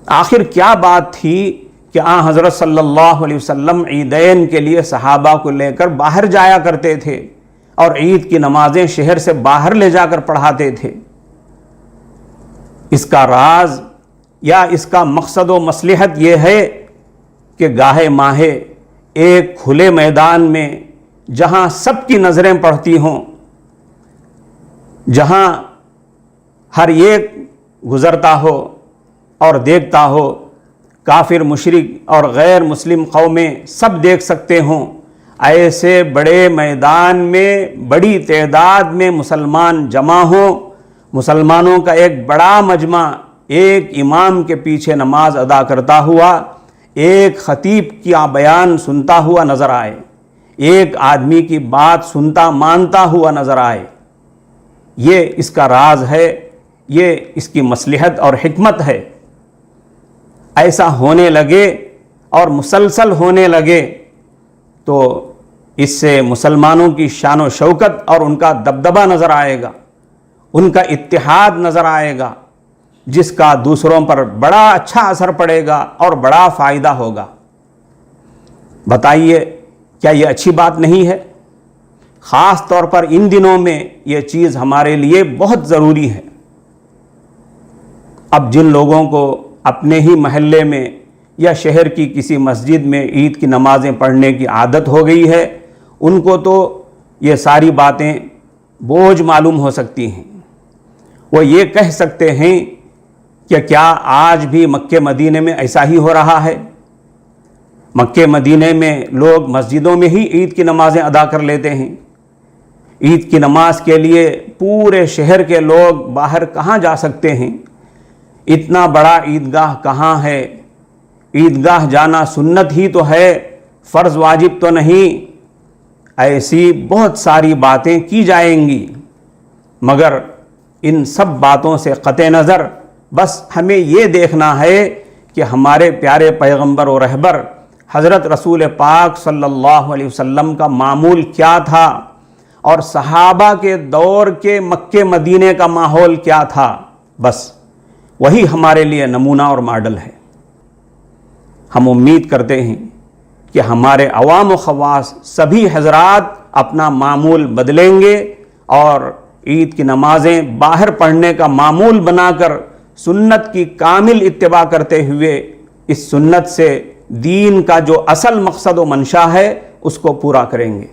آخر کیا بات تھی کہ حضرت صلی اللہ علیہ وسلم عیدین کے لیے صحابہ کو لے کر باہر جایا کرتے تھے اور عید کی نمازیں شہر سے باہر لے جا کر پڑھاتے تھے؟ اس کا راز یا اس کا مقصد و مصلحت یہ ہے کہ گاہے ماہے ایک کھلے میدان میں جہاں سب کی نظریں پڑتی ہوں، جہاں ہر ایک گزرتا ہو اور دیکھتا ہو، کافر مشرک اور غیر مسلم قومیں سب دیکھ سکتے ہوں، ایسے بڑے میدان میں بڑی تعداد میں مسلمان جمع ہوں، مسلمانوں کا ایک بڑا مجمع ایک امام کے پیچھے نماز ادا کرتا ہوا، ایک خطیب کا بیان سنتا ہوا نظر آئے، ایک آدمی کی بات سنتا مانتا ہوا نظر آئے، یہ اس کا راز ہے، یہ اس کی مصلحت اور حکمت ہے۔ ایسا ہونے لگے اور مسلسل ہونے لگے تو اس سے مسلمانوں کی شان و شوکت اور ان کا دبدبہ نظر آئے گا، ان کا اتحاد نظر آئے گا، جس کا دوسروں پر بڑا اچھا اثر پڑے گا اور بڑا فائدہ ہوگا۔ بتائیے کیا یہ اچھی بات نہیں ہے؟ خاص طور پر ان دنوں میں یہ چیز ہمارے لیے بہت ضروری ہے۔ اب جن لوگوں کو اپنے ہی محلے میں یا شہر کی کسی مسجد میں عید کی نمازیں پڑھنے کی عادت ہو گئی ہے، ان کو تو یہ ساری باتیں بوجھ معلوم ہو سکتی ہیں۔ وہ یہ کہہ سکتے ہیں کہ کیا آج بھی مکہ مدینے میں ایسا ہی ہو رہا ہے؟ مکہ مدینے میں لوگ مسجدوں میں ہی عید کی نمازیں ادا کر لیتے ہیں۔ عید کی نماز کے لیے پورے شہر کے لوگ باہر کہاں جا سکتے ہیں؟ اتنا بڑا عیدگاہ کہاں ہے؟ عیدگاہ جانا سنت ہی تو ہے، فرض واجب تو نہیں۔ ایسی بہت ساری باتیں کی جائیں گی، مگر ان سب باتوں سے قطع نظر بس ہمیں یہ دیکھنا ہے کہ ہمارے پیارے پیغمبر و رہبر حضرت رسول پاک صلی اللہ علیہ وسلم کا معمول کیا تھا اور صحابہ کے دور کے مکہ مدینے کا ماحول کیا تھا، بس وہی ہمارے لیے نمونہ اور ماڈل ہے۔ ہم امید کرتے ہیں کہ ہمارے عوام و خواص سبھی حضرات اپنا معمول بدلیں گے اور عید کی نمازیں باہر پڑھنے کا معمول بنا کر سنت کی کامل اتباع کرتے ہوئے اس سنت سے دین کا جو اصل مقصد و منشا ہے اس کو پورا کریں گے۔